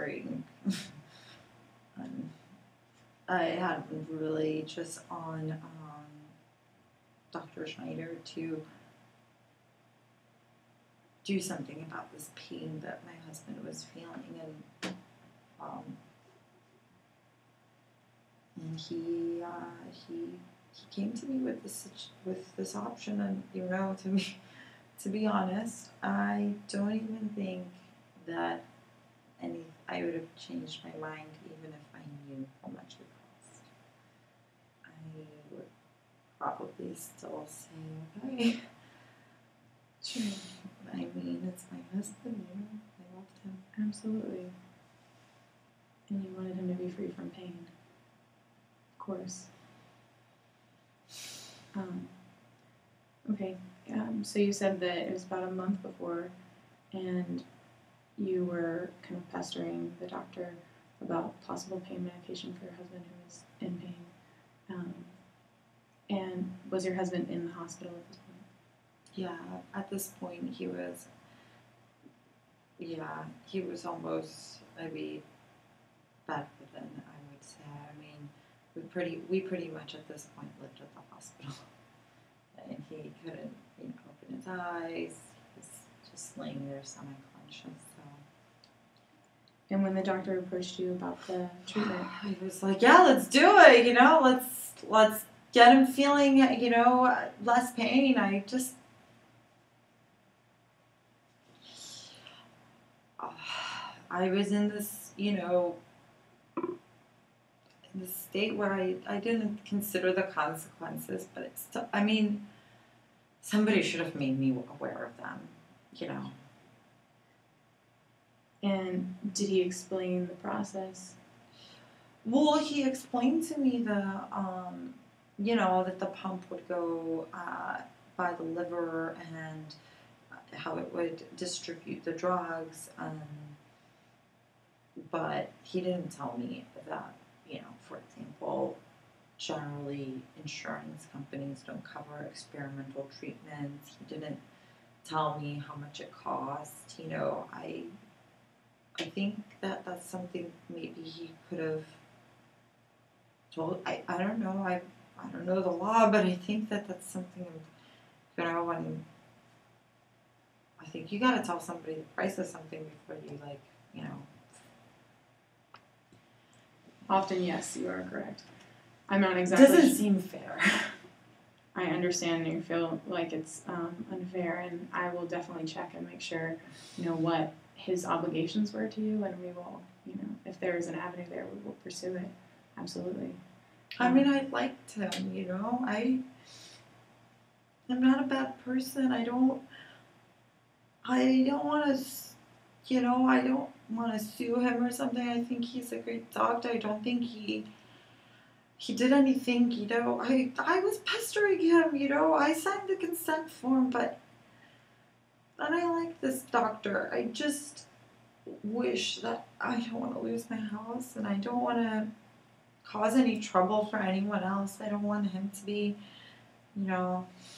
pestering. I had been really just on Dr. Schneider to do something about this pain that my husband was feeling, and he came to me with this option, and to be honest, I don't even think that I would have changed my mind even if I knew how much it cost. I would probably still say, okay. Sure. I mean, it's my husband, I loved him. Absolutely. And you wanted him to be free from pain. Of course. Okay. So you said that it was about a month before, and you were kind of pestering the doctor about possible pain medication for your husband who was in pain. And was your husband in the hospital at this point? Yeah, at this point he was almost maybe bedridden, I would say. I mean, we pretty much at this point lived at the hospital, and he couldn't open his eyes. He was just laying there semi-conscious. And when the doctor approached you about the treatment, he was like, "Yeah, let's do it. Let's get him feeling, less pain." I was in this, in this state where I didn't consider the consequences, but it's still, I mean, somebody should have made me aware of them, And did he explain the process? Well, he explained to me that the pump would go by the liver and how it would distribute the drugs. But he didn't tell me that, for example, generally insurance companies don't cover experimental treatments. He didn't tell me how much it cost. I think that's something maybe he could have told. I don't know. I don't know the law, but I think that's something, when I think you got to tell somebody the price of something before you, Often, yes, you are correct. I'm not exactly... It doesn't seem fair. I understand you feel like it's unfair, and I will definitely check and make sure, what his obligations were to you, and we will, if there is an avenue there, we will pursue it. Absolutely. I mean, I liked him, I'm not a bad person. I don't want to, I don't want to sue him or something. I think he's a great doctor. I don't think he did anything, I was pestering him, I signed the consent form, and I like this doctor. I just wish that I don't want to lose my house, and I don't want to cause any trouble for anyone else. I don't want him to be,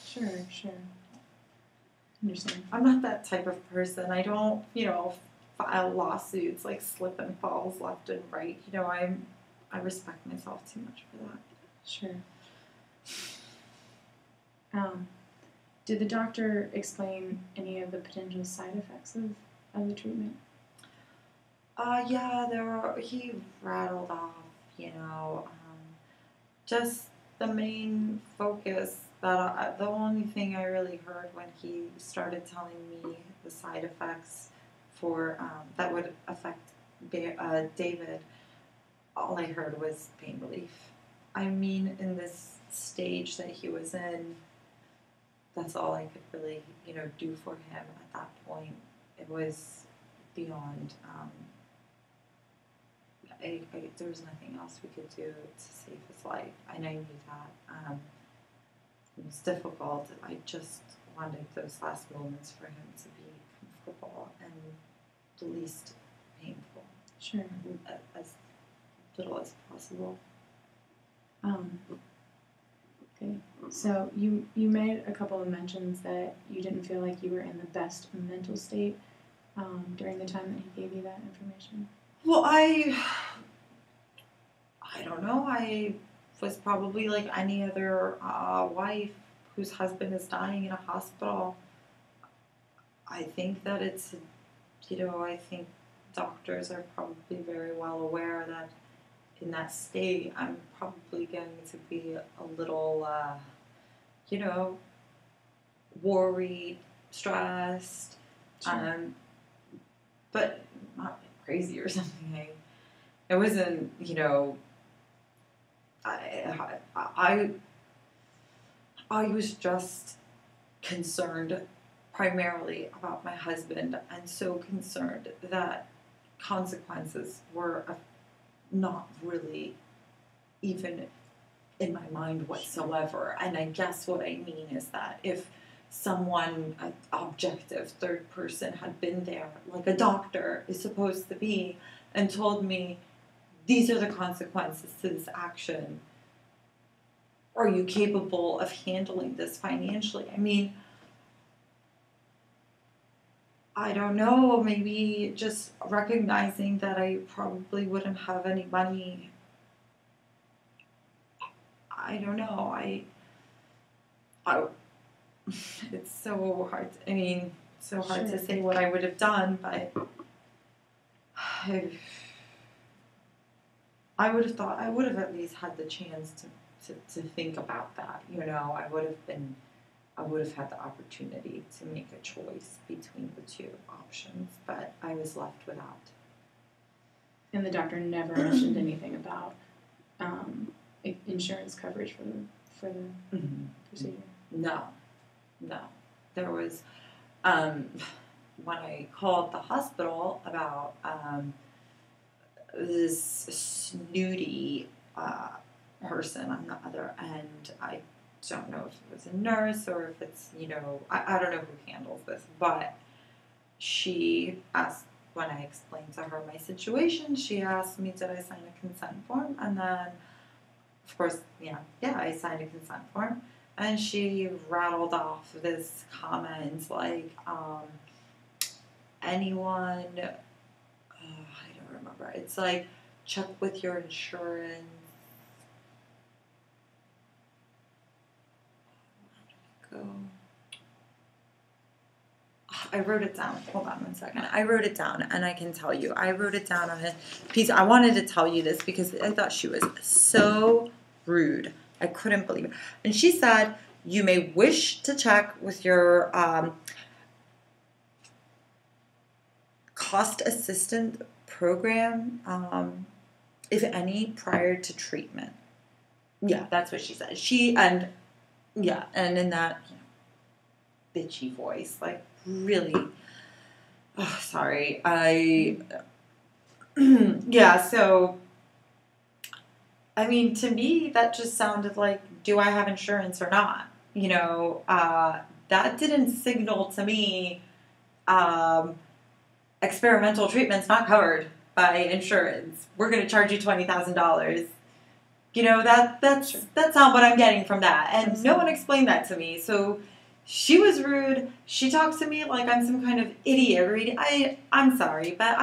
Sure. Understand. I'm not that type of person. I don't, file lawsuits like slip and falls left and right. I respect myself too much for that. Sure. Did the doctor explain any of the potential side effects of the treatment? Yeah, he rattled off, just the main focus. The only thing I really heard when he started telling me the side effects for that would affect David, all I heard was pain relief. I mean, in this stage that he was in, that's all I could really, do for him at that point. It was beyond. There was nothing else we could do to save his life, and I knew that. It was difficult. I just wanted those last moments for him to be comfortable and the least painful. Sure. As little as possible. Okay. So you made a couple of mentions that you didn't feel like you were in the best mental state during the time that he gave you that information. Well, I don't know. I was probably like any other wife whose husband is dying in a hospital. I think that it's, I think doctors are probably very well aware that in that state, I'm probably going to be a little, you know, worried, stressed, Sure. but not crazy or something. It wasn't, I, I was just concerned primarily about my husband and so concerned that consequences were not really even in my mind whatsoever. And I guess what I mean is that if someone, an objective third person, had been there, like a doctor is supposed to be, and told me, these are the consequences to this action, are you capable of handling this financially? I mean, I don't know, maybe just recognizing that I probably wouldn't have any money. I don't know. I it's so hard. I mean, so hard Sure. to say what I would have done, but I would have thought I would have at least had the chance to think about that. I would have had the opportunity to make a choice between the two options, but I was left without. And the doctor never mentioned anything about insurance coverage for the procedure. No. There was when I called the hospital about this snooty person on the other end. I don't know if it was a nurse or if it's, I don't know who handles this, but she asked, when I explained to her my situation, she asked me, did I sign a consent form? And then, of course, I signed a consent form. And she rattled off this comment like, anyone, I don't remember. It's like, check with your insurance. Go. I wrote it down. Hold on one second. I wrote it down, and I can tell you. I wrote it down on a piece. I wanted to tell you this because I thought she was so rude. I couldn't believe it. And she said, you may wish to check with your cost assistant program, if any, prior to treatment. Yeah, that's what she said. And in that bitchy voice, like really. Oh, sorry. So, I mean, to me, that just sounded like, do I have insurance or not? That didn't signal to me, experimental treatment's not covered by insurance. We're going to charge you $20,000. That's not what I'm getting from that. And no one explained that to me. So she was rude. She talks to me like I'm some kind of idiot. I'm sorry, but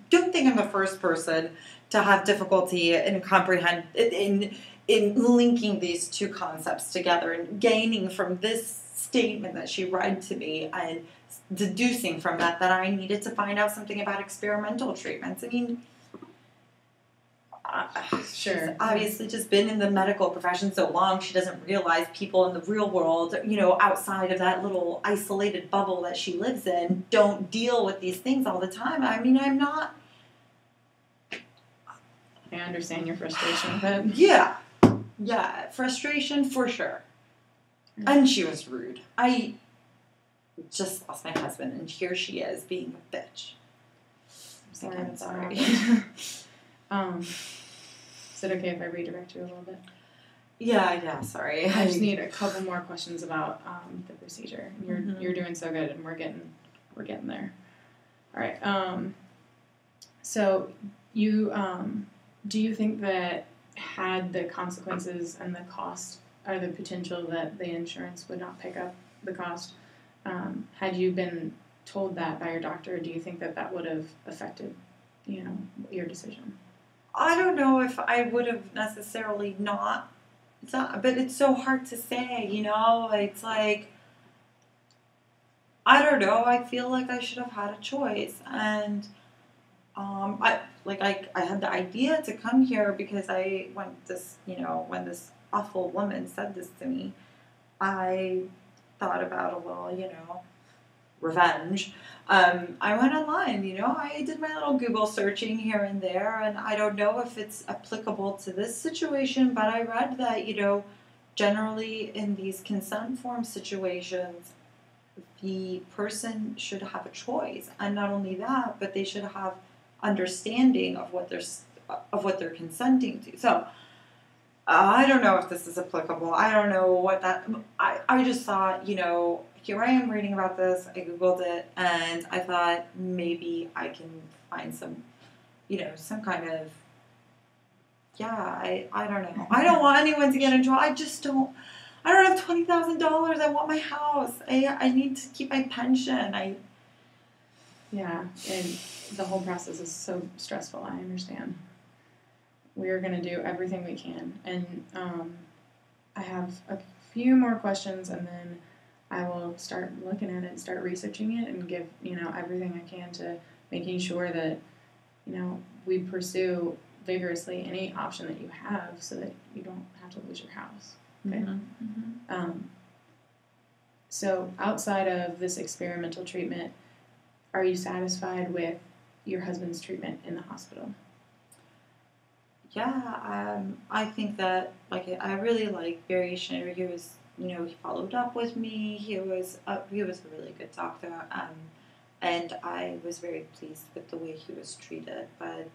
don't think I'm the first person to have difficulty in linking these two concepts together and gaining from this statement that she read to me and deducing from that I needed to find out something about experimental treatments. I mean, Sure. She's obviously just been in the medical profession so long, she doesn't realize people in the real world, outside of that little isolated bubble that she lives in, don't deal with these things all the time. I mean, I'm not... I understand your frustration with it. Yeah, frustration for sure. And she was rude. I just lost my husband, and here she is being a bitch. I'm sorry. Is it okay if I redirect you a little bit? Yeah, sorry. I just need a couple more questions about the procedure. You're doing so good, and we're getting there. All right. So you do you think that had the consequences and the cost or the potential that the insurance would not pick up the cost, had you been told that by your doctor, do you think that would have affected your decision? I don't know if I would have necessarily not. It's not, but it's so hard to say, It's like I don't know. I feel like I should have had a choice, and I had the idea to come here because when this awful woman said this to me, I thought about a little, revenge. I went online, I did my little Google searching here and there, and I don't know if it's applicable to this situation, but I read that, generally in these consent form situations, the person should have a choice, and not only that, but they should have understanding of what they're consenting to. So I don't know if this is applicable. I don't know what that. I just thought, here I am reading about this. I googled it, and I thought maybe I can find some, some kind of. Yeah, I don't know. I don't want anyone to get in trouble. I just don't. I don't have $20,000. I want my house. I need to keep my pension. Yeah, and the whole process is so stressful. I understand. We're going to do everything we can. And I have a few more questions, and then I will start looking at it and start researching it and give, everything I can to making sure that, we pursue vigorously any option that you have so that you don't have to lose your house. Okay? Mm-hmm. So outside of this experimental treatment, are you satisfied with your husband's treatment in the hospital? Yeah, I think that I really like Barry Schneider. He was, he followed up with me. He was a really good doctor, and I was very pleased with the way he was treated. But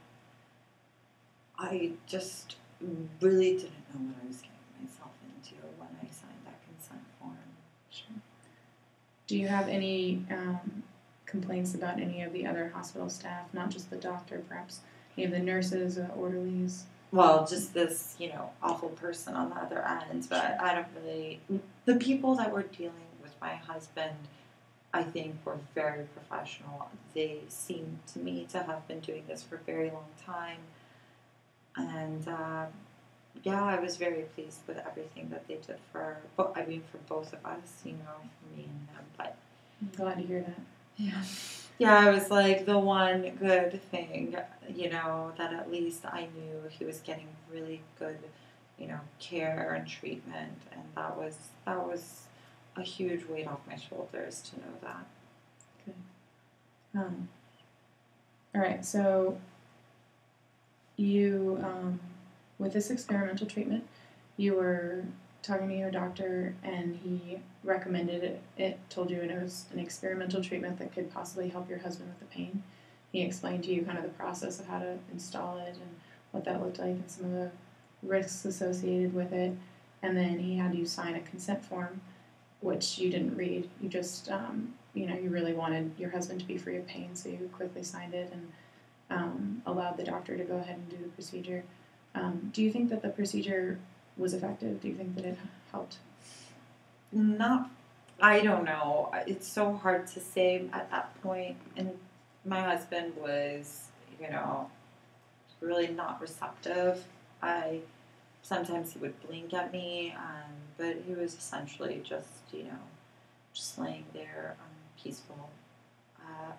I just really didn't know what I was getting myself into when I signed that consent form. Sure. Do you have any complaints about any of the other hospital staff, not just the doctor, perhaps any of the nurses or orderlies? Well, just this, awful person on the other end. But Sure. I don't really. The people that were dealing with my husband, I think, were very professional. They seemed to me to have been doing this for a very long time. And, I was very pleased with everything that they did for both of us, for me and him. But I'm glad to hear that. yeah, it was like the one good thing, that at least I knew he was getting really good, care and treatment, and that was a huge weight off my shoulders to know that. Good. All right, so you, with this experimental treatment, you were talking to your doctor, and he recommended it, told you it was an experimental treatment that could possibly help your husband with the pain. He explained to you kind of the process of how to install it and what that looked like and some of the risks associated with it. And then he had you sign a consent form, which you didn't read. You just, you really wanted your husband to be free of pain, so you quickly signed it and allowed the doctor to go ahead and do the procedure. Do you think that the procedure was effective? Do you think that it helped? I don't know. It's so hard to say at that point. And my husband was, really not receptive. Sometimes he would blink at me, but he was essentially just laying there, peaceful.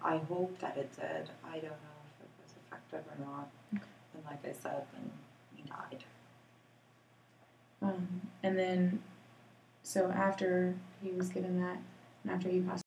I hope that it did. I don't know if it was effective or not. And like I said, then he died. And then, so after he was given that, and after he passed